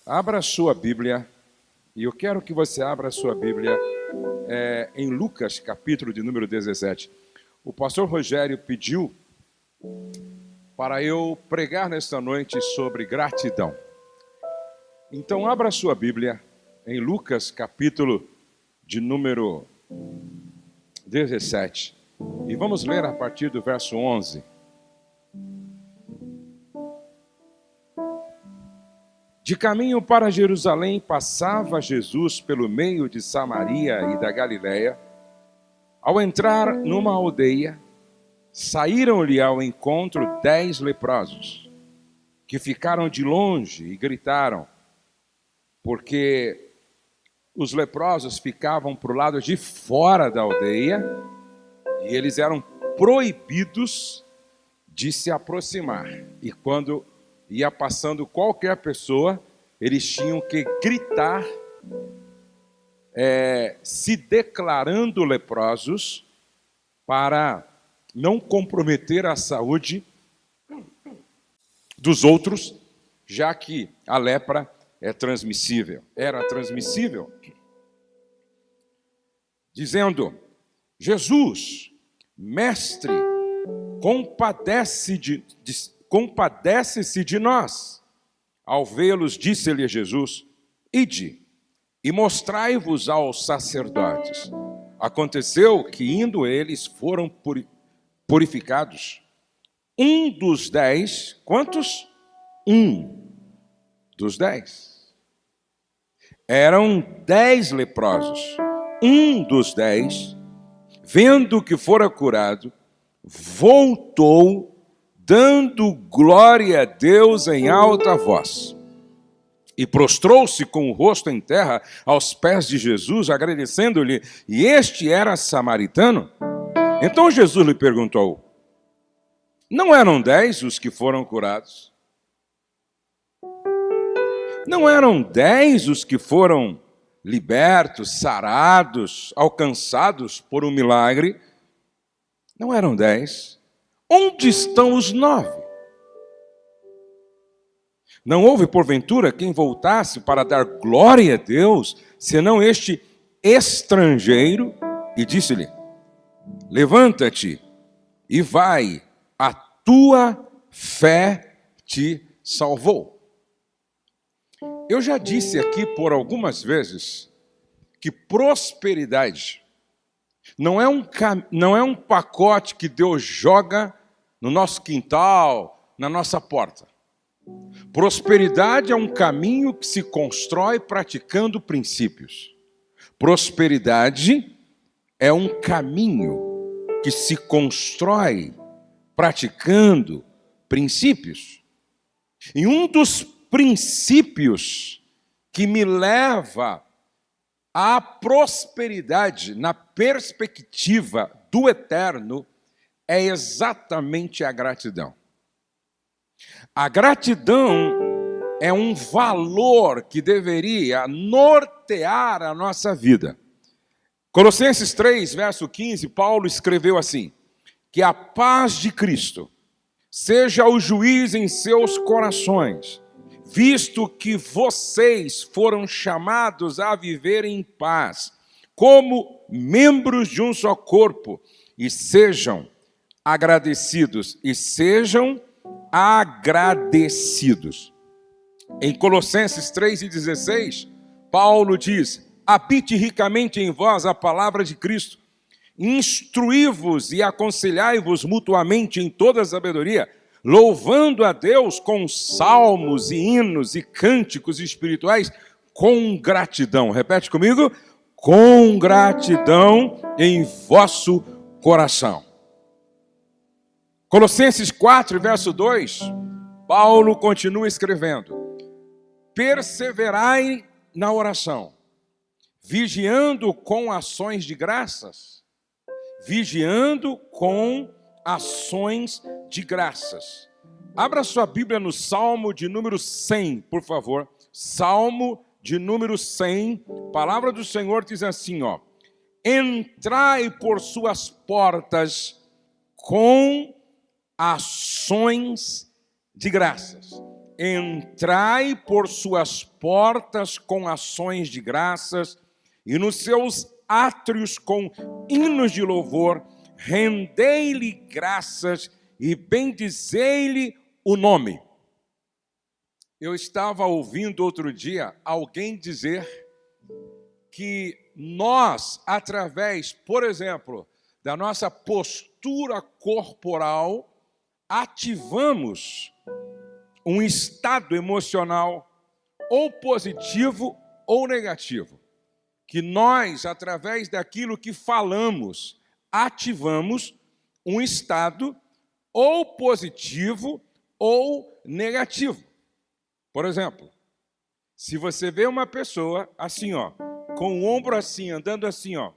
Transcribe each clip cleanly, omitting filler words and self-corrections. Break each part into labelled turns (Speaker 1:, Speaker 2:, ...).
Speaker 1: Abra a sua Bíblia, e eu quero que você abra a sua Bíblia em Lucas, capítulo de número 17. O pastor Rogério pediu para eu pregar nesta noite sobre gratidão. Então abra a sua Bíblia em Lucas, capítulo de número 17. E vamos ler a partir do verso 11. De caminho para Jerusalém, passava Jesus pelo meio de Samaria e da Galiléia. Ao entrar numa aldeia, saíram-lhe ao encontro 10 leprosos, que ficaram de longe e gritaram, porque os leprosos ficavam para o lado de fora da aldeia e eles eram proibidos de se aproximar. E quando ia passando qualquer pessoa, eles tinham que gritar, se declarando leprosos, para não comprometer a saúde dos outros, já que a lepra é transmissível. Era transmissível. Dizendo: Jesus, mestre, compadece-se de nós. Ao vê-los, disse-lhe Jesus: ide e mostrai-vos aos sacerdotes. Aconteceu que, indo eles, foram purificados. Um dos 10, quantos? Um dos 10. Eram 10 leprosos. Um dos 10, vendo que fora curado, voltou, dando glória a Deus em alta voz. E prostrou-se com o rosto em terra aos pés de Jesus, agradecendo-lhe, e este era samaritano. Então Jesus lhe perguntou: não eram 10 os que foram curados? Não eram 10 os que foram libertos, sarados, alcançados por um milagre? Não eram 10? Onde estão os 9? Não houve, porventura, quem voltasse para dar glória a Deus, senão este estrangeiro? E disse-lhe: levanta-te e vai, a tua fé te salvou. Eu já disse aqui por algumas vezes que prosperidade não é um pacote que Deus joga no nosso quintal, na nossa porta. Prosperidade é um caminho que se constrói praticando princípios. Prosperidade é um caminho que se constrói praticando princípios. E um dos princípios que me leva à prosperidade na perspectiva do eterno é exatamente a gratidão. A gratidão é um valor que deveria nortear a nossa vida. Colossenses 3, verso 15, Paulo escreveu assim: que a paz de Cristo seja o juiz em seus corações, visto que vocês foram chamados a viver em paz, como membros de um só corpo, e sejam agradecidos, Em Colossenses 3,16, Paulo diz: habite ricamente em vós a palavra de Cristo, instruí-vos e aconselhai-vos mutuamente em toda sabedoria, louvando a Deus com salmos e hinos e cânticos espirituais com gratidão. Repete comigo: com gratidão em vosso coração. Colossenses 4, verso 2, Paulo continua escrevendo: perseverai na oração, vigiando com ações de graças. Vigiando com ações de graças. Abra sua Bíblia no Salmo de número 100, por favor. Salmo de número 100. A palavra do Senhor diz assim, ó: entrai por suas portas com ações de graças. entrai por suas portas com ações de graças e nos seus átrios com hinos de louvor, rendei-lhe graças e bendizei-lhe o nome. Eu estava ouvindo outro dia alguém dizer que nós, através, por exemplo, da nossa postura corporal, ativamos um estado emocional ou positivo ou negativo. Que nós, através daquilo que falamos, ativamos um estado ou positivo ou negativo. Por exemplo, se você vê uma pessoa assim, ó, com o ombro assim, andando assim, ó,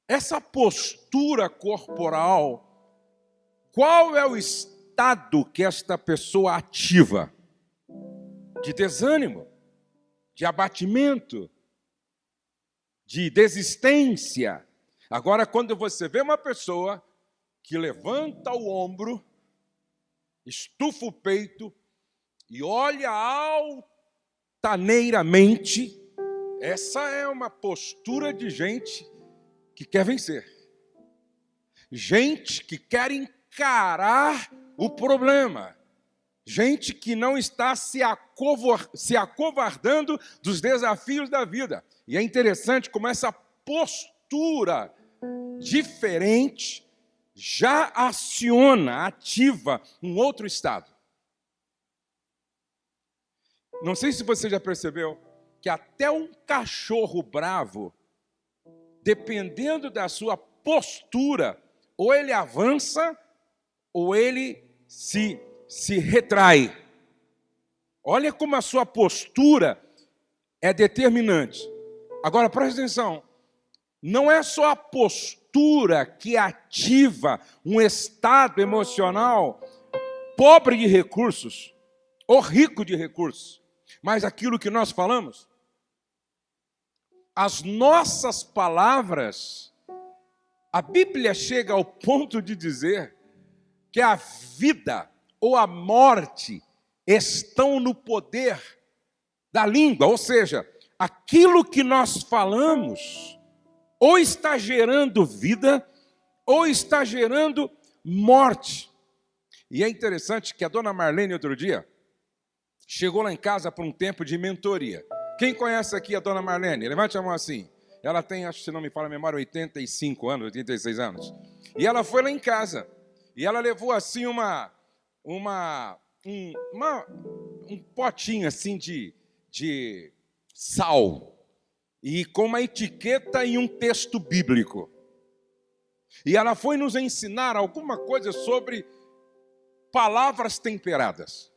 Speaker 1: essa postura corporal, qual é o estado que esta pessoa ativa? De desânimo, de abatimento, de desistência. Agora, quando você vê uma pessoa que levanta o ombro, estufa o peito e olha altaneiramente, essa é uma postura de gente que quer vencer. Gente que quer encarar o problema. Gente que não está se acovardando dos desafios da vida. E é interessante como essa postura diferente já aciona, ativa um outro estado. Não sei se você já percebeu que até um cachorro bravo, dependendo da sua postura, ou ele avança, ou ele se retrai. Olha como a sua postura é determinante. Agora, preste atenção. Não é só a postura que ativa um estado emocional pobre de recursos ou rico de recursos, mas aquilo que nós falamos. As nossas palavras, a Bíblia chega ao ponto de dizer que a vida ou a morte estão no poder da língua, ou seja, aquilo que nós falamos ou está gerando vida ou está gerando morte. E é interessante que a dona Marlene, outro dia, chegou lá em casa para um tempo de mentoria. Quem conhece aqui a dona Marlene? Levante a mão assim. Ela tem, acho que se não me falha a memória, 85 anos, 86 anos. E ela foi lá em casa. E ela levou assim um potinho assim de sal. E com uma etiqueta e um texto bíblico. E ela foi nos ensinar alguma coisa sobre palavras temperadas.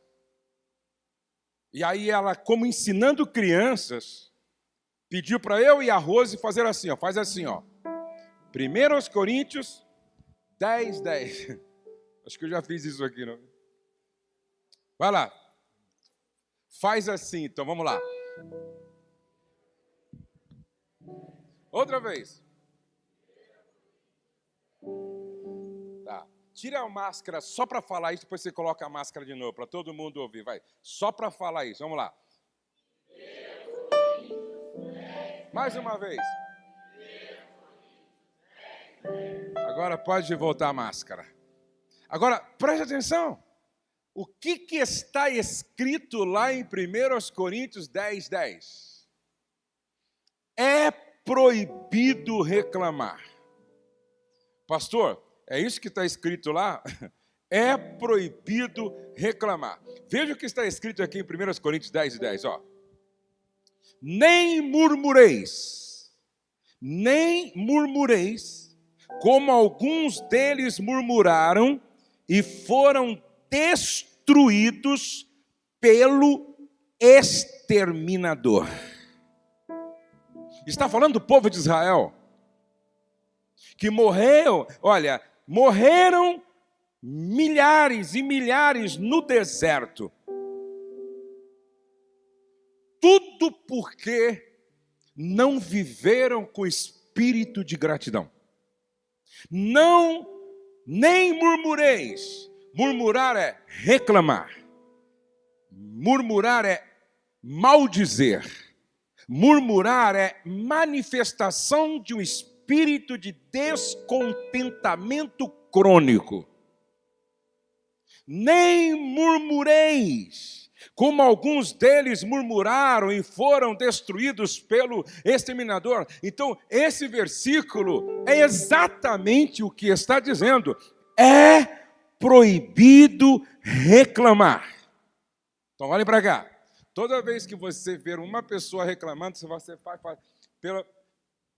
Speaker 1: E aí ela, como ensinando crianças, pediu para eu e a Rose fazer assim, ó, faz assim, ó. 1 Coríntios 10, 10. Acho que eu já fiz isso aqui, não? Vai lá. Faz assim, então, vamos lá. Outra vez. Tá. Tira a máscara só para falar isso, depois você coloca a máscara de novo, para todo mundo ouvir. Vai. Só para falar isso. Vamos lá. Mais uma vez. Agora pode voltar a máscara. Agora, preste atenção. O que está escrito lá em 1 Coríntios 10, 10? É proibido reclamar. Pastor, é isso que está escrito lá? É proibido reclamar. Veja o que está escrito aqui em 1 Coríntios 10, 10. Ó. Nem murmureis, como alguns deles murmuraram e foram destruídos pelo exterminador. Está falando do povo de Israel, que morreram milhares e milhares no deserto. Tudo porque não viveram com espírito de gratidão. Não, nem murmureis, Murmurar é reclamar. Murmurar é maldizer. Murmurar é manifestação de um espírito de descontentamento crônico. Nem murmureis, como alguns deles murmuraram e foram destruídos pelo exterminador. Então, esse versículo é exatamente o que está dizendo. É proibido reclamar. Então, olhe para cá. Toda vez que você ver uma pessoa reclamando, você vai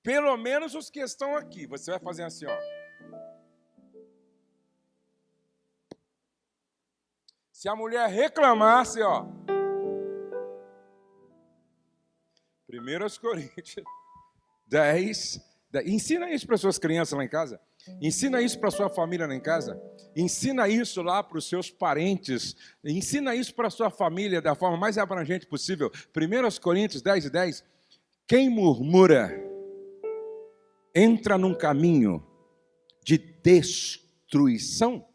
Speaker 1: pelo menos os que estão aqui, você vai fazer assim, ó. Se a mulher reclamasse, ó. 1 Coríntios 10. Ensina isso para suas crianças lá em casa. Ensina isso para sua família lá em casa. Ensina isso lá para os seus parentes. Ensina isso para a sua família da forma mais abrangente possível. 1 Coríntios 10:10. Quem murmura entra num caminho de destruição.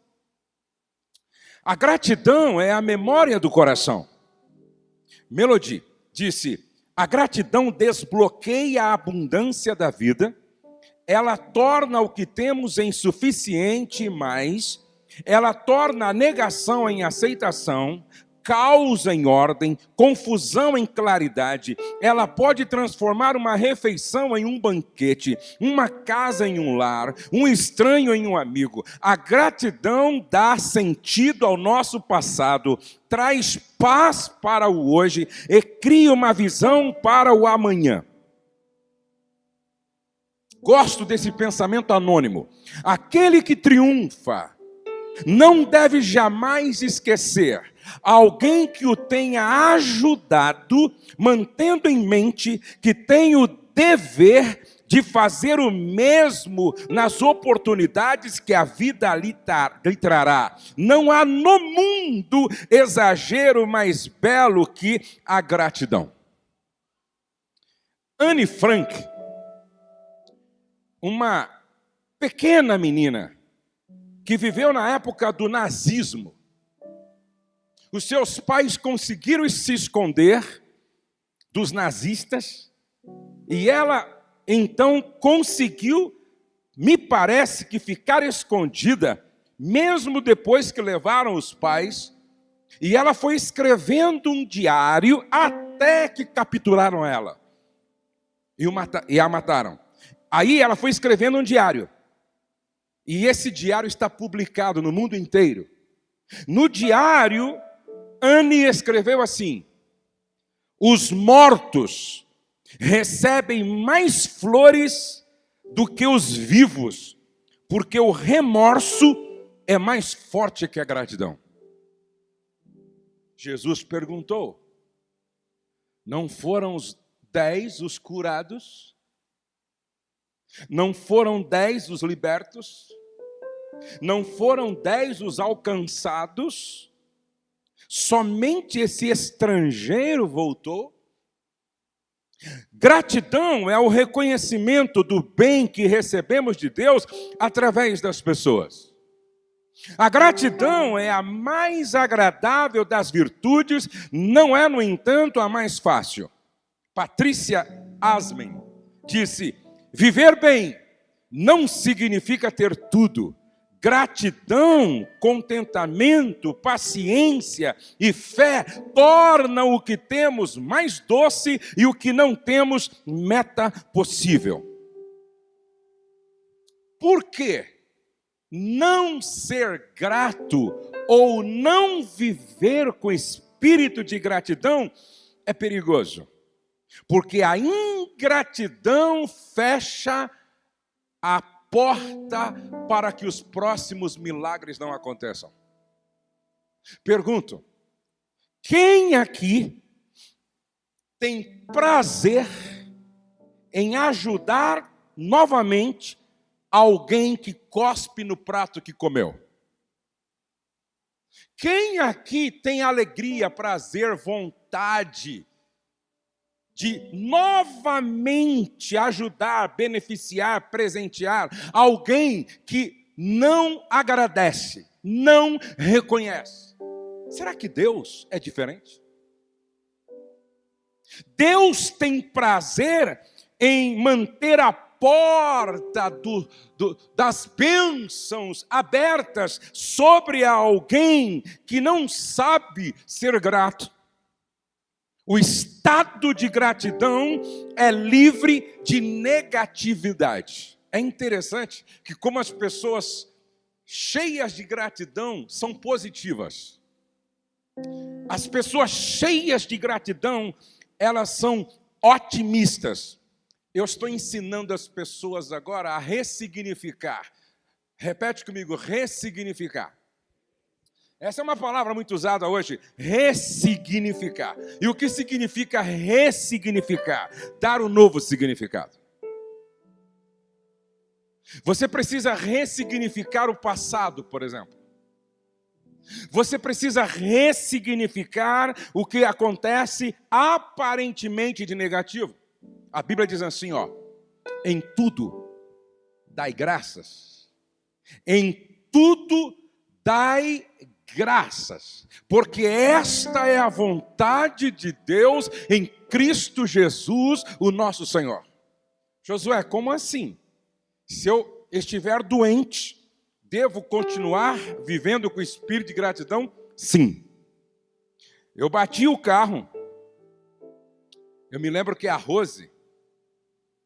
Speaker 1: A gratidão é a memória do coração. Melody disse: a gratidão desbloqueia a abundância da vida, ela torna o que temos em suficiente e mais, ela torna a negação em aceitação, caos em ordem, confusão em claridade. Ela pode transformar uma refeição em um banquete, uma casa em um lar, um estranho em um amigo. A gratidão dá sentido ao nosso passado, traz paz para o hoje e cria uma visão para o amanhã. Gosto desse pensamento anônimo. Aquele que triunfa não deve jamais esquecer alguém que o tenha ajudado, mantendo em mente que tem o dever de fazer o mesmo nas oportunidades que a vida lhe trará. Não há no mundo exagero mais belo que a gratidão. Anne Frank, uma pequena menina que viveu na época do nazismo. Os seus pais conseguiram se esconder dos nazistas e ela, então, conseguiu, me parece que ficar escondida, mesmo depois que levaram os pais, e ela foi escrevendo um diário até que capturaram ela e a mataram. Aí ela foi escrevendo um diário. E esse diário está publicado no mundo inteiro. No diário, Anne escreveu assim: os mortos recebem mais flores do que os vivos, porque o remorso é mais forte que a gratidão. Jesus perguntou: não foram os 10 os curados? Não foram 10 os libertos? Não foram 10 os alcançados? Somente esse estrangeiro voltou? Gratidão é o reconhecimento do bem que recebemos de Deus através das pessoas. A gratidão é a mais agradável das virtudes, não é, no entanto, a mais fácil. Patrícia Asmen disse: viver bem não significa ter tudo. Gratidão, contentamento, paciência e fé tornam o que temos mais doce e o que não temos meta possível. Por que não ser grato ou não viver com espírito de gratidão é perigoso? Porque a ingratidão fecha a porta para que os próximos milagres não aconteçam. Pergunto: quem aqui tem prazer em ajudar novamente alguém que cospe no prato que comeu? Quem aqui tem alegria, prazer, vontade de novamente ajudar, beneficiar, presentear alguém que não agradece, não reconhece. Será que Deus é diferente? Deus tem prazer em manter a porta das bênçãos abertas sobre alguém que não sabe ser grato. O estado de gratidão é livre de negatividade. É interessante que como as pessoas cheias de gratidão são positivas. As pessoas cheias de gratidão, elas são otimistas. Eu estou ensinando as pessoas agora a ressignificar. Repete comigo, ressignificar. Essa é uma palavra muito usada hoje, ressignificar. E o que significa ressignificar? Dar um novo significado. Você precisa ressignificar o passado, por exemplo. Você precisa ressignificar o que acontece aparentemente de negativo. A Bíblia diz assim, em tudo dai graças. Em tudo dai graças, porque esta é a vontade de Deus em Cristo Jesus, o nosso Senhor. Josué, como assim? Se eu estiver doente, devo continuar vivendo com espírito de gratidão? Sim. Eu bati o carro. Eu me lembro que a Rose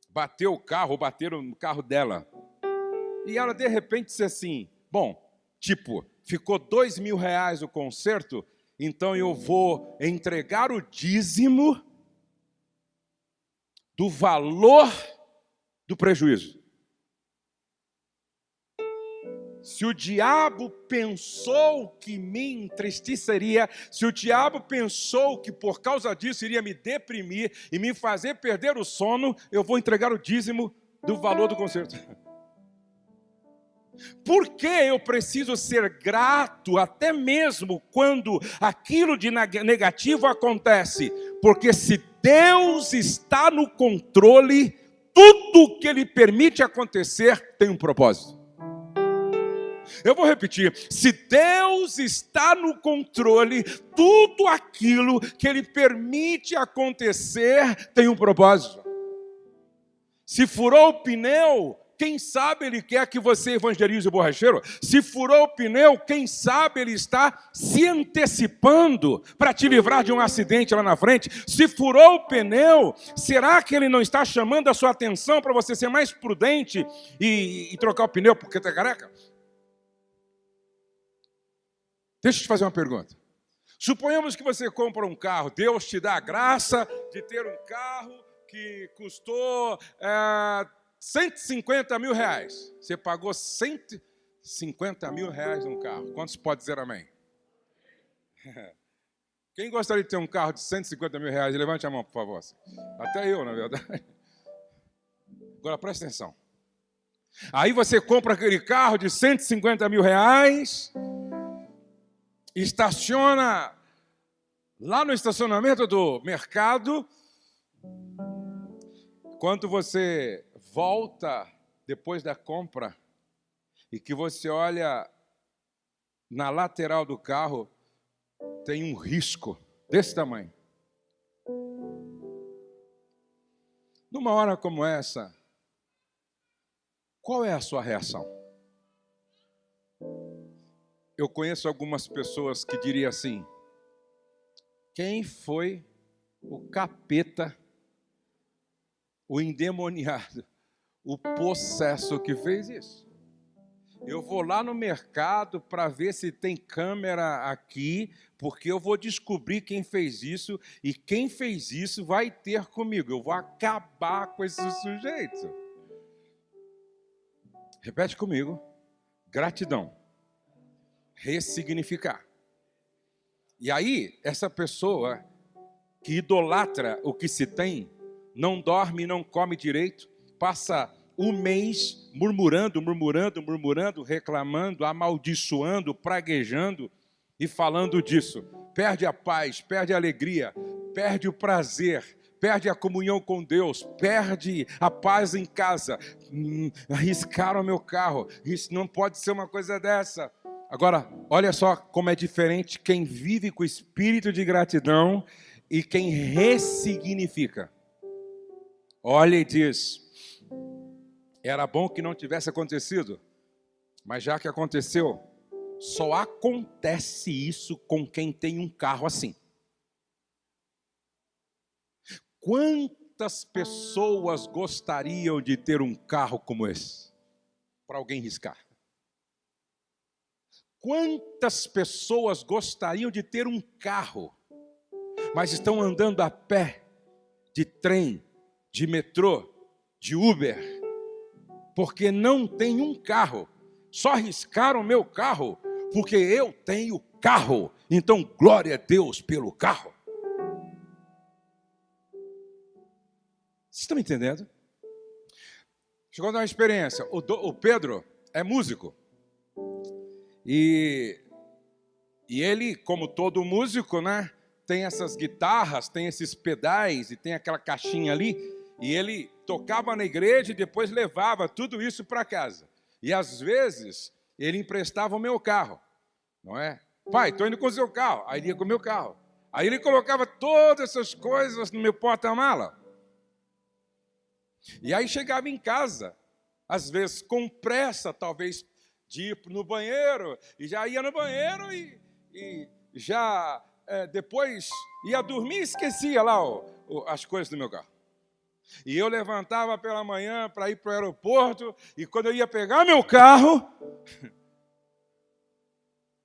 Speaker 1: bateu o carro, ou bateram no carro dela. E ela de repente disse assim, ficou R$2.000 o conserto, então eu vou entregar o dízimo do valor do prejuízo. Se o diabo pensou que me entristeceria, se o diabo pensou que por causa disso iria me deprimir e me fazer perder o sono, eu vou entregar o dízimo do valor do conserto. Por que eu preciso ser grato até mesmo quando aquilo de negativo acontece? Porque se Deus está no controle, tudo que Ele permite acontecer tem um propósito. Eu vou repetir, se Deus está no controle, tudo aquilo que Ele permite acontecer tem um propósito. Se furou o pneu, quem sabe Ele quer que você evangelize o borracheiro? Se furou o pneu, quem sabe Ele está se antecipando para te livrar de um acidente lá na frente? Se furou o pneu, será que Ele não está chamando a sua atenção para você ser mais prudente e trocar o pneu porque está careca? Deixa eu te fazer uma pergunta. Suponhamos que você compra um carro, Deus te dá a graça de ter um carro que custou R$150 mil. Você pagou R$150 mil num carro. Quantos pode dizer amém? Quem gostaria de ter um carro de R$150 mil? Levante a mão, por favor. Até eu, na verdade. Agora presta atenção. Aí você compra aquele carro de R$150 mil, estaciona lá no estacionamento do mercado. Quando você volta depois da compra e que você olha na lateral do carro, tem um risco desse tamanho. Numa hora como essa, qual é a sua reação? Eu conheço algumas pessoas que diriam assim, quem foi o capeta, o endemoniado, o possesso que fez isso? Eu vou lá no mercado para ver se tem câmera aqui, porque eu vou descobrir quem fez isso, e quem fez isso vai ter comigo. Eu vou acabar com esse sujeito. Repete comigo. Gratidão. Ressignificar. E aí, essa pessoa que idolatra o que se tem, não dorme, não come direito, passa um mês murmurando, reclamando, amaldiçoando, praguejando e falando disso. Perde a paz, perde a alegria, perde o prazer, perde a comunhão com Deus, perde a paz em casa. Arriscaram meu carro, isso não pode ser uma coisa dessa. Agora, olha só como é diferente quem vive com o espírito de gratidão e quem ressignifica. Olha e diz: era bom que não tivesse acontecido, mas já que aconteceu, só acontece isso com quem tem um carro assim. Quantas pessoas gostariam de ter um carro como esse? Para alguém riscar. Quantas pessoas gostariam de ter um carro, mas estão andando a pé, de trem, de metrô, de Uber, porque não tem um carro, só riscaram meu carro, porque eu tenho carro, então glória a Deus pelo carro. Vocês estão me entendendo? Deixa eu contar uma experiência. O Pedro é músico. E ele, como todo músico, né, tem essas guitarras, tem esses pedais e tem aquela caixinha ali. E ele tocava na igreja e depois levava tudo isso para casa. E às vezes ele emprestava o meu carro, não é? Pai, estou indo com o seu carro. Aí ele ia com o meu carro. Aí ele colocava todas essas coisas no meu porta-mala. E aí chegava em casa, às vezes com pressa, talvez de ir no banheiro, e já ia no banheiro e já depois ia dormir e esquecia lá as coisas do meu carro. E eu levantava pela manhã para ir para o aeroporto, e quando eu ia pegar meu carro,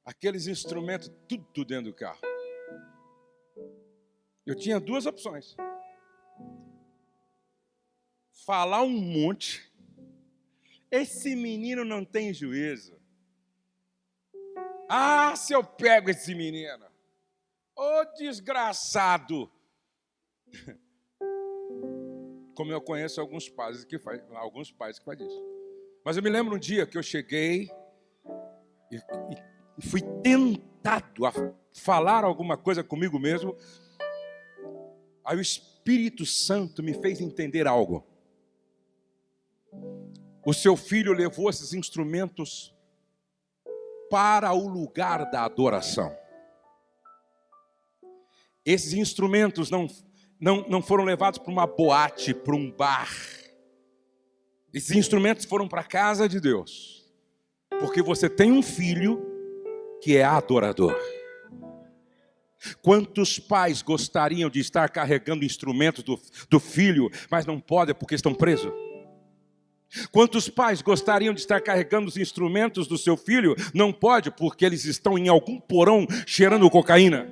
Speaker 1: aqueles instrumentos, tudo dentro do carro. Eu tinha duas opções. Falar um monte. Esse menino não tem juízo. Ah, se eu pego esse menino. Ô desgraçado. Como eu conheço alguns pais que fazem isso. Mas eu me lembro um dia que eu cheguei e fui tentado a falar alguma coisa comigo mesmo. Aí o Espírito Santo me fez entender algo. O seu filho levou esses instrumentos para o lugar da adoração. Esses instrumentos não foram levados para uma boate, para um bar. Esses instrumentos foram para a casa de Deus. Porque você tem um filho que é adorador. Quantos pais gostariam de estar carregando instrumentos do filho, mas não podem porque estão presos? Quantos pais gostariam de estar carregando os instrumentos do seu filho? Não pode, porque eles estão em algum porão cheirando cocaína.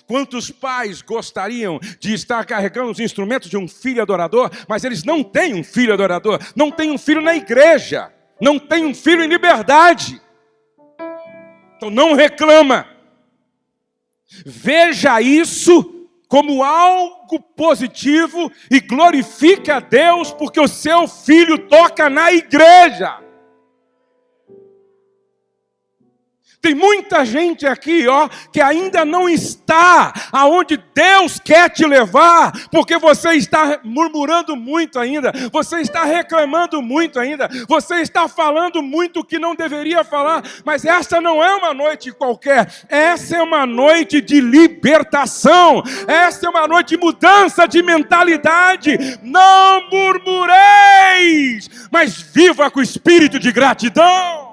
Speaker 1: Quantos pais gostariam de estar carregando os instrumentos de um filho adorador, mas eles não têm um filho adorador, não têm um filho na igreja, não têm um filho em liberdade. Então não reclama. Veja isso como algo positivo e glorifique a Deus porque o seu filho toca na igreja. Tem muita gente aqui, que ainda não está aonde Deus quer te levar, porque você está murmurando muito ainda, você está reclamando muito ainda, você está falando muito que não deveria falar, mas essa não é uma noite qualquer, essa é uma noite de libertação, essa é uma noite de mudança de mentalidade. Não murmureis, mas viva com espírito de gratidão.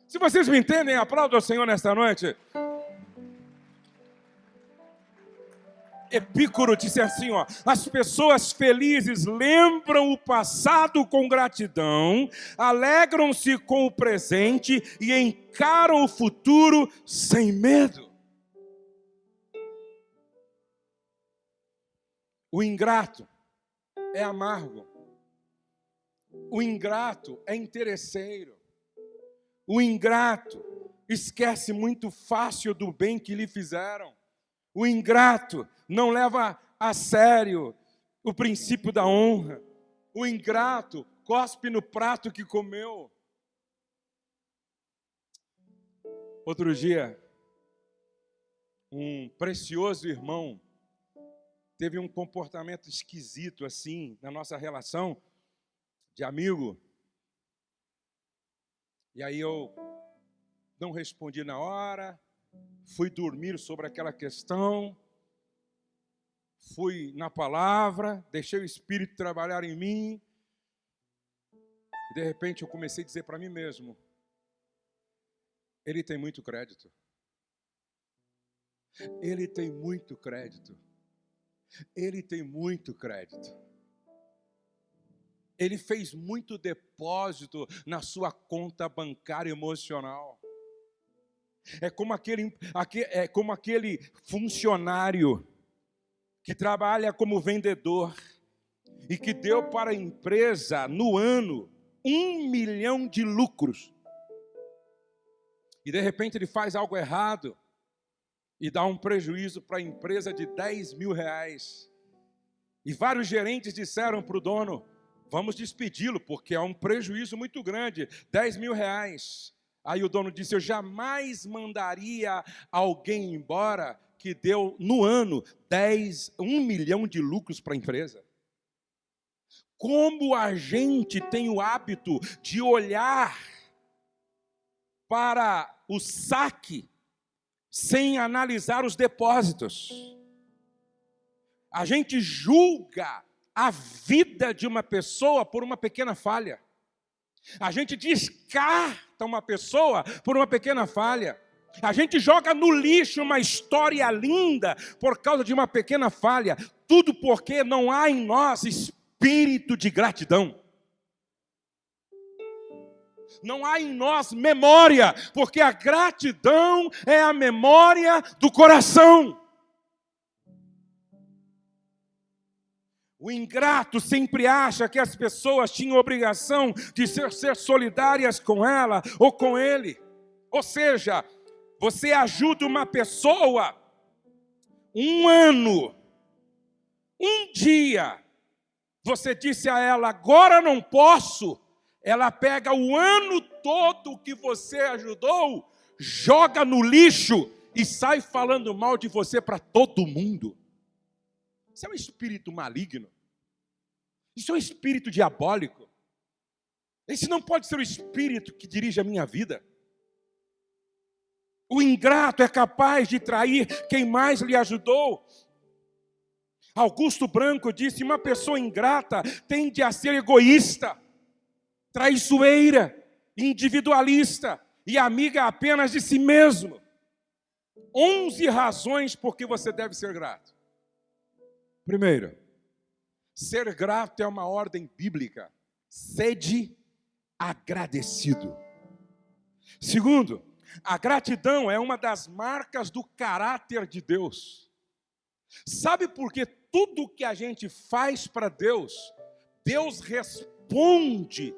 Speaker 1: Se vocês me entendem, aplauda o Senhor nesta noite. Epícoro disse assim, as pessoas felizes lembram o passado com gratidão, alegram-se com o presente e encaram o futuro sem medo. O ingrato é amargo. O ingrato é interesseiro. O ingrato esquece muito fácil do bem que lhe fizeram. O ingrato não leva a sério o princípio da honra. O ingrato cospe no prato que comeu. Outro dia, um precioso irmão teve um comportamento esquisito assim na nossa relação de amigo. E aí eu não respondi na hora, fui dormir sobre aquela questão, fui na palavra, deixei o Espírito trabalhar em mim, e de repente eu comecei a dizer para mim mesmo, ele tem muito crédito. Ele tem muito crédito. Ele tem muito crédito. Ele fez muito depósito na sua conta bancária emocional. É como aquele funcionário que trabalha como vendedor e que deu para a empresa no ano 1 milhão de lucros. E de repente ele faz algo errado e dá um prejuízo para a empresa de 10 mil reais. E vários gerentes disseram para o dono, vamos despedi-lo, porque é um prejuízo muito grande, 10 mil reais. Aí o dono disse, eu jamais mandaria alguém embora que deu no ano 1 milhão de lucros para a empresa. Como a gente tem o hábito de olhar para o saque sem analisar os depósitos. A gente julga a vida de uma pessoa por uma pequena falha. A gente descarta uma pessoa por uma pequena falha. A gente joga no lixo uma história linda por causa de uma pequena falha. Tudo porque não há em nós espírito de gratidão. Não há em nós memória, porque a gratidão é a memória do coração. O ingrato sempre acha que as pessoas tinham obrigação de ser solidárias com ela ou com ele. Ou seja, você ajuda uma pessoa um ano, um dia, você disse a ela, agora não posso. Ela pega o ano todo que você ajudou, joga no lixo e sai falando mal de você para todo mundo. Isso é um espírito maligno. Isso é um espírito diabólico. Esse não pode ser o espírito que dirige a minha vida. O ingrato é capaz de trair quem mais lhe ajudou. Augusto Branco disse, uma pessoa ingrata tende a ser egoísta, traiçoeira, individualista e amiga apenas de si mesmo. 11 razões por que você deve ser grato. Primeiro, ser grato é uma ordem bíblica. Sede agradecido. Segundo, a gratidão é uma das marcas do caráter de Deus. Sabe por que tudo que a gente faz para Deus, Deus responde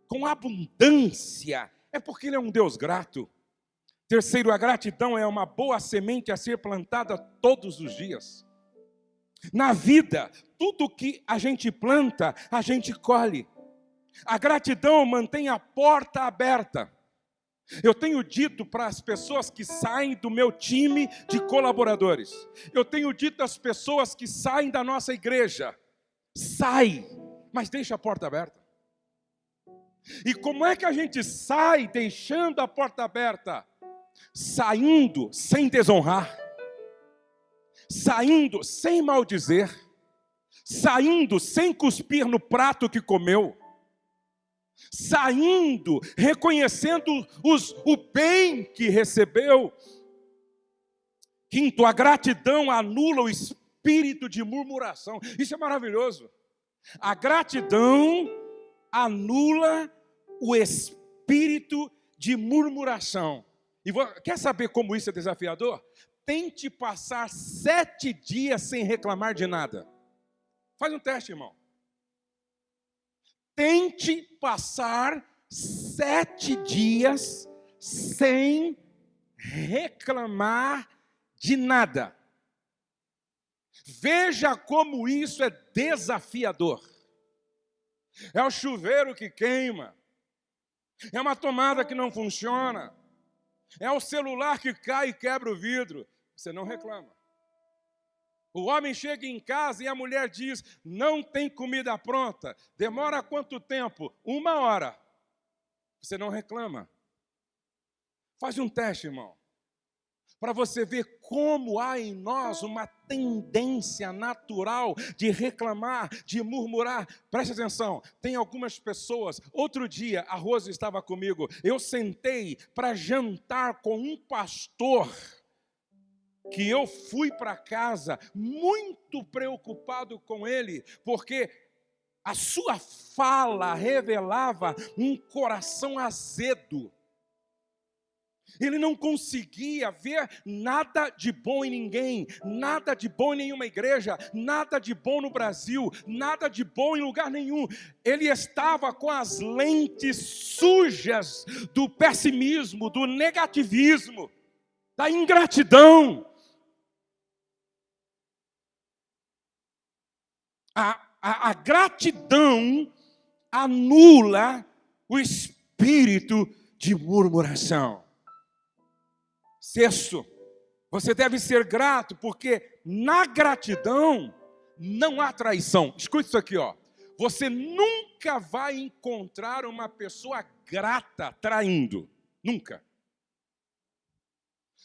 Speaker 1: com abundância? É porque Ele é um Deus grato. Terceiro, a gratidão é uma boa semente a ser plantada todos os dias. Na vida, tudo que a gente planta, a gente colhe. A gratidão mantém a porta aberta. Eu tenho dito para as pessoas que saem do meu time de colaboradores, eu tenho dito às pessoas que saem da nossa igreja, sai, mas deixa a porta aberta. E como é que a gente sai deixando a porta aberta? Saindo sem desonrar, saindo sem maldizer, saindo sem cuspir no prato que comeu, saindo reconhecendo o bem que recebeu. Quinto, a gratidão anula o espírito de murmuração. Isso é maravilhoso. A gratidão anula o espírito de murmuração. E quer saber como isso é desafiador? Tente passar 7 dias sem reclamar de nada. Faz um teste, irmão. Tente passar 7 dias sem reclamar de nada. Veja como isso é desafiador. É o chuveiro que queima. É uma tomada que não funciona. É o celular que cai e quebra o vidro. Você não reclama. O homem chega em casa e a mulher diz, não tem comida pronta. Demora quanto tempo? 1 hora. Você não reclama. Faz um teste, irmão, para você ver como há em nós uma tendência natural de reclamar, de murmurar. Preste atenção, tem algumas pessoas. Outro dia, a Rosa estava comigo, eu sentei para jantar com um pastor, que eu fui para casa muito preocupado com ele, porque a sua fala revelava um coração azedo. Ele não conseguia ver nada de bom em ninguém, nada de bom em nenhuma igreja, nada de bom no Brasil, nada de bom em lugar nenhum. Ele estava com as lentes sujas do pessimismo, do negativismo, da ingratidão. A gratidão anula o espírito de murmuração. Sexto, você deve ser grato, porque na gratidão não há traição. Escute isso aqui, ó. Você nunca vai encontrar uma pessoa grata traindo. Nunca.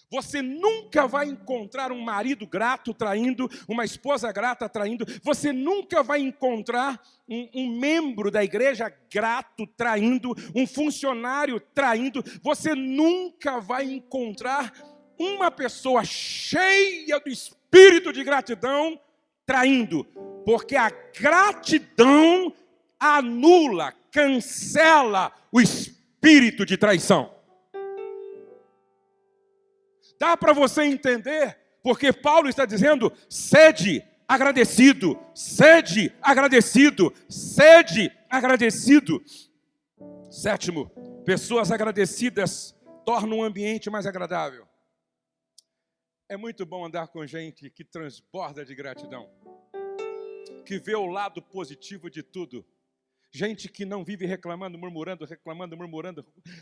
Speaker 1: Você nunca vai encontrar um marido grato traindo, uma esposa grata traindo. Você nunca vai encontrar um membro da igreja grato traindo, um funcionário traindo. Você nunca vai encontrar uma pessoa cheia do espírito de gratidão traindo. Porque a gratidão anula, cancela o espírito de traição. Dá para você entender, porque Paulo está dizendo, sede agradecido, sede agradecido, sede agradecido. Sétimo, pessoas agradecidas tornam o ambiente mais agradável. É muito bom andar com gente que transborda de gratidão, que vê o lado positivo de tudo. Gente que não vive reclamando, murmurando.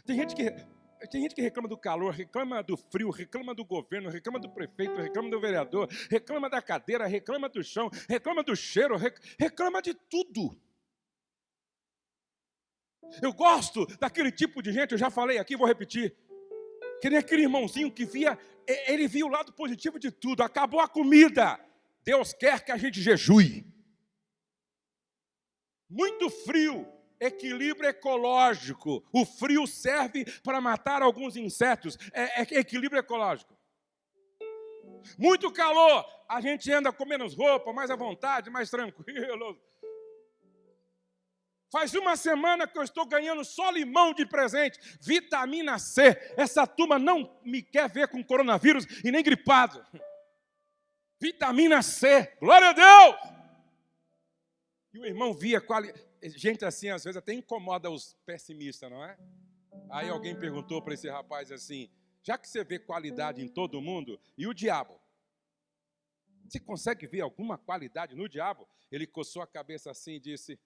Speaker 1: Tem gente que reclama do calor, reclama do frio, reclama do governo, reclama do prefeito, reclama do vereador, reclama da cadeira, reclama do chão, reclama do cheiro, reclama de tudo. Eu gosto daquele tipo de gente, eu já falei aqui, vou repetir. Que nem aquele irmãozinho que ele via o lado positivo de tudo. Acabou a comida, Deus quer que a gente jejue. Muito frio, equilíbrio ecológico. O frio serve para matar alguns insetos. É equilíbrio ecológico. Muito calor, a gente anda com menos roupa, mais à vontade, mais tranquilo. Faz uma semana que eu estou ganhando só limão de presente, vitamina C. Essa turma não me quer ver com coronavírus e nem gripado. Vitamina C, glória a Deus! E o irmão via gente assim, às vezes até incomoda os pessimistas, não é? Aí alguém perguntou para esse rapaz assim, já que você vê qualidade em todo mundo, e o diabo? Você consegue ver alguma qualidade no diabo? Ele coçou a cabeça assim e disse,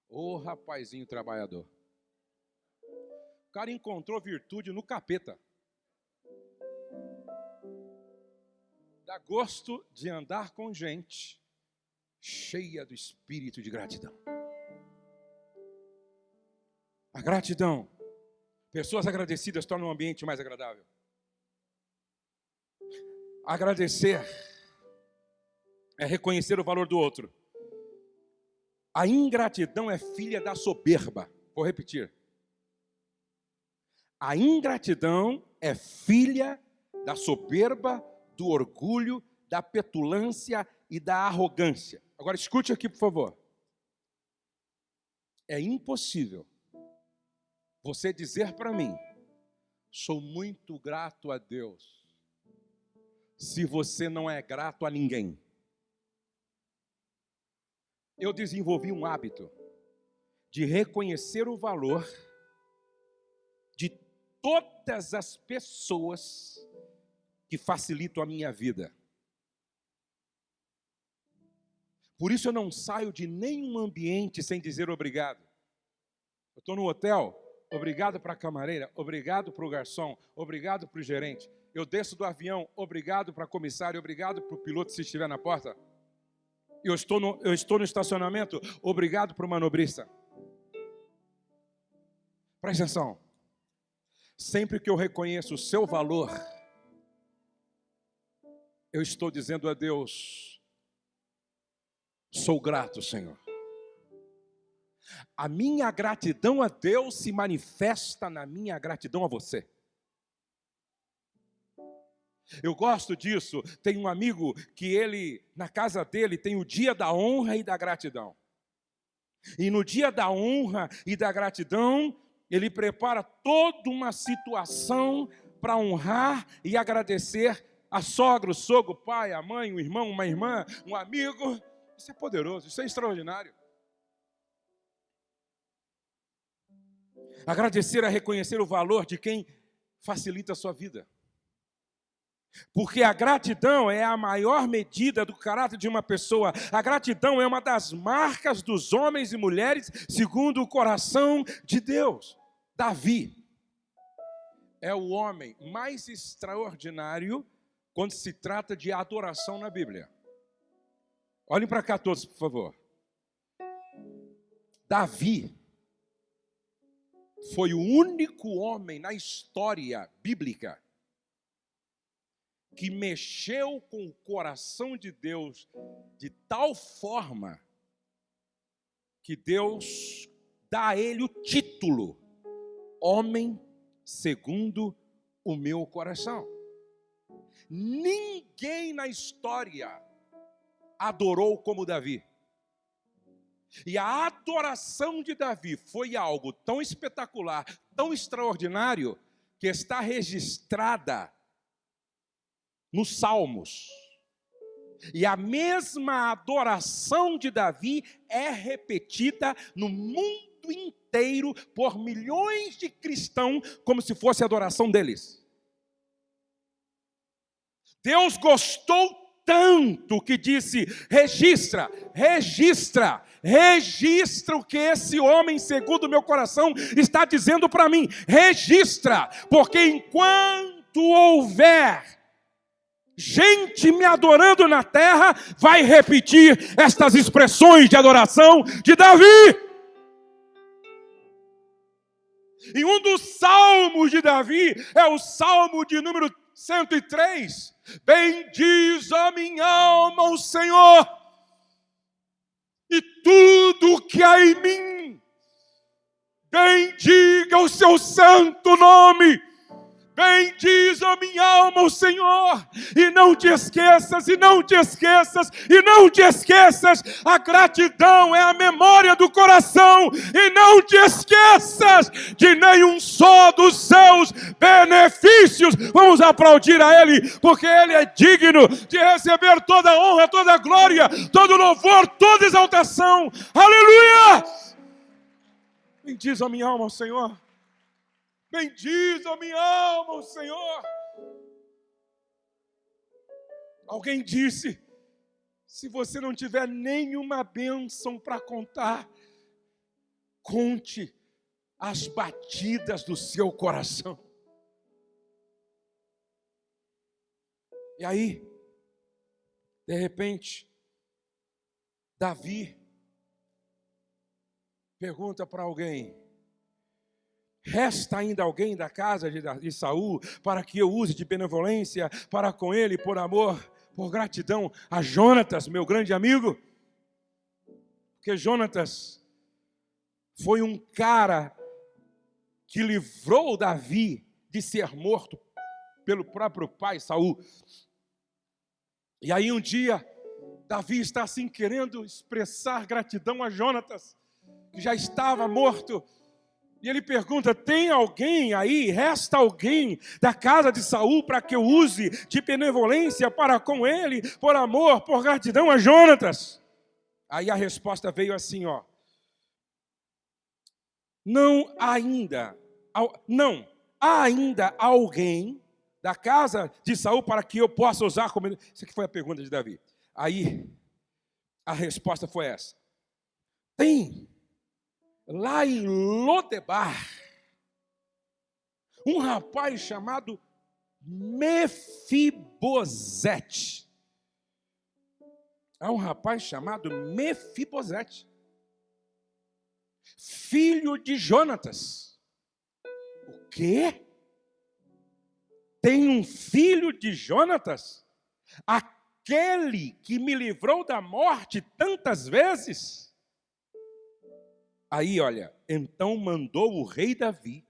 Speaker 1: ô rapazinho trabalhador. O cara encontrou virtude no capeta. Dá gosto de andar com gente cheia do espírito de gratidão. A gratidão. Pessoas agradecidas tornam o ambiente mais agradável. Agradecer é reconhecer o valor do outro. A ingratidão é filha da soberba. Vou repetir. A ingratidão é filha da soberba, do orgulho, da petulância e da arrogância. Agora escute aqui, por favor. É impossível você dizer para mim, sou muito grato a Deus, se você não é grato a ninguém. Eu desenvolvi um hábito de reconhecer o valor de todas as pessoas que facilitam a minha vida. Por isso eu não saio de nenhum ambiente sem dizer obrigado. Eu estou no hotel, obrigado para a camareira, obrigado para o garçom, obrigado para o gerente. Eu desço do avião, obrigado para a comissária, obrigado para o piloto se estiver na porta. Eu estou no estacionamento, obrigado para o manobrista. Presta atenção. Sempre que eu reconheço o seu valor, eu estou dizendo a Deus: sou grato, Senhor. A minha gratidão a Deus se manifesta na minha gratidão a você. Eu gosto disso. Tem um amigo que na casa dele, tem o dia da honra e da gratidão. E no dia da honra e da gratidão, ele prepara toda uma situação para honrar e agradecer a sogra, o sogro, o pai, a mãe, o irmão, uma irmã, um amigo. Isso é poderoso, isso é extraordinário. Agradecer é reconhecer o valor de quem facilita a sua vida. Porque a gratidão é a maior medida do caráter de uma pessoa. A gratidão é uma das marcas dos homens e mulheres segundo o coração de Deus. Davi é o homem mais extraordinário quando se trata de adoração na Bíblia. Olhem para cá todos, por favor. Davi foi o único homem na história bíblica que mexeu com o coração de Deus de tal forma que Deus dá a ele o título homem segundo o meu coração. Ninguém na história adorou como Davi. E a adoração de Davi foi algo tão espetacular, tão extraordinário, que está registrada nos Salmos. E a mesma adoração de Davi é repetida no mundo inteiro por milhões de cristãos, como se fosse a adoração deles. Deus gostou tanto que disse: registra o que esse homem, segundo o meu coração, está dizendo para mim. Registra, porque enquanto houver gente me adorando na terra, vai repetir estas expressões de adoração de Davi. E um dos salmos de Davi é o salmo de número 103. Bendiz a minha alma o Senhor, e tudo que há em mim, bendiga o seu santo nome. Bendiz a minha alma o Senhor, e não te esqueças, a gratidão é a memória do coração, e não te esqueças de nenhum só dos seus benefícios. Vamos aplaudir a Ele, porque Ele é digno de receber toda a honra, toda a glória, todo louvor, toda exaltação. Aleluia! Bendiz a minha alma o Senhor. Bendiz a minha alma, o Senhor. Alguém disse: se você não tiver nenhuma bênção para contar, conte as batidas do seu coração. E aí, de repente, Davi pergunta para alguém: resta ainda alguém da casa de Saul para que eu use de benevolência para com ele, por amor, por gratidão a Jonatas, meu grande amigo? Porque Jonatas foi um cara que livrou Davi de ser morto pelo próprio pai Saul. E aí um dia, Davi está assim querendo expressar gratidão a Jonatas, que já estava morto. E ele pergunta: tem alguém aí, resta alguém da casa de Saul para que eu use de benevolência para com ele, por amor, por gratidão a Jonatas? Aí a resposta veio assim, ó: não há ainda alguém da casa de Saul para que eu possa usar como... Isso aqui foi a pergunta de Davi. Aí a resposta foi essa: tem lá em Lodebar um rapaz chamado Mefibosete. Há um rapaz chamado Mefibosete, filho de Jonatas. O quê? Tem um filho de Jonatas? Aquele que me livrou da morte tantas vezes? Aí, olha, então mandou o rei Davi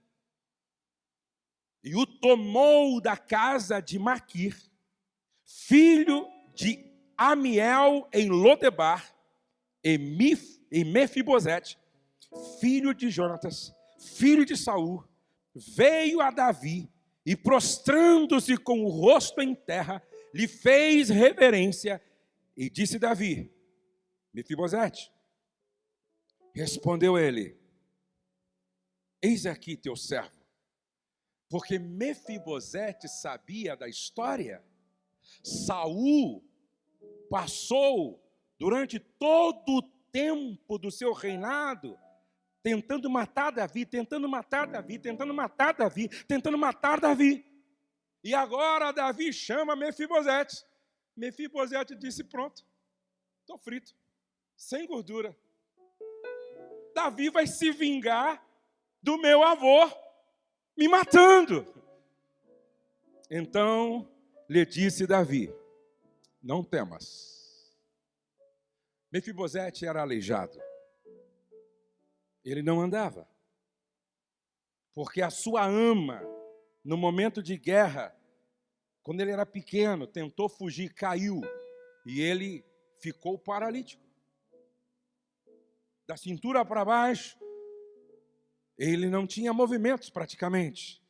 Speaker 1: e o tomou da casa de Maquir, filho de Amiel em Lodebar, e Mefibosete, filho de Jonatas, filho de Saul, veio a Davi e, prostrando-se com o rosto em terra, lhe fez reverência e disse Davi: Mefibosete. Respondeu ele: eis aqui teu servo. Porque Mefibosete sabia da história. Saul passou durante todo o tempo do seu reinado tentando matar Davi, tentando matar Davi, tentando matar Davi, tentando matar Davi. E agora Davi chama Mefibosete. Mefibosete disse: pronto, estou frito, sem gordura. Davi vai se vingar do meu avô, me matando. Então lhe disse Davi: não temas. Mefibosete era aleijado. Ele não andava. Porque a sua ama, no momento de guerra, quando ele era pequeno, tentou fugir, caiu. E ele ficou paralítico. Da cintura para baixo, ele não tinha movimentos praticamente.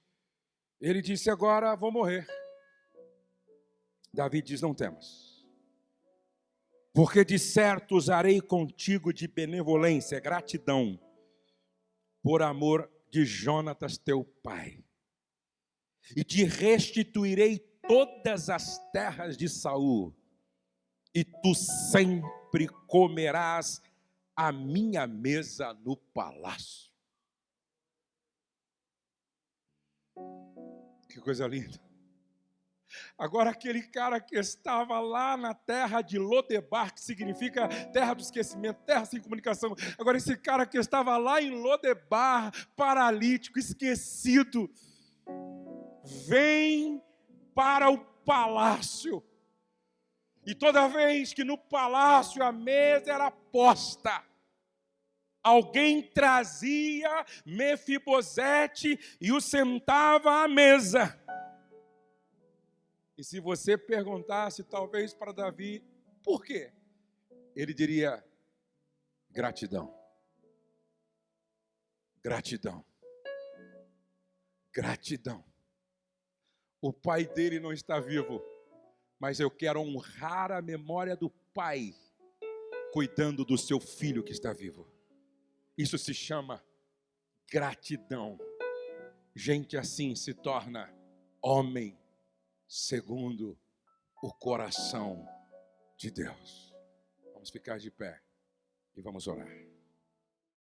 Speaker 1: Ele disse: agora vou morrer. Davi diz: não temas, porque de certo usarei contigo de benevolência, gratidão, por amor de Jonatas teu pai, e te restituirei todas as terras de Saul, e tu sempre comerás a minha mesa no palácio. Que coisa linda. Agora aquele cara que estava lá na terra de Lodebar, que significa terra do esquecimento, terra sem comunicação. Agora esse cara que estava lá em Lodebar, paralítico, esquecido, vem para o palácio. E toda vez que no palácio a mesa era posta, alguém trazia Mefibosete e o sentava à mesa. E se você perguntasse talvez para Davi, por quê? Ele diria: gratidão. Gratidão. Gratidão. O pai dele não está vivo, mas eu quero honrar a memória do pai cuidando do seu filho que está vivo. Isso se chama gratidão. Gente assim se torna homem segundo o coração de Deus. Vamos ficar de pé e vamos orar.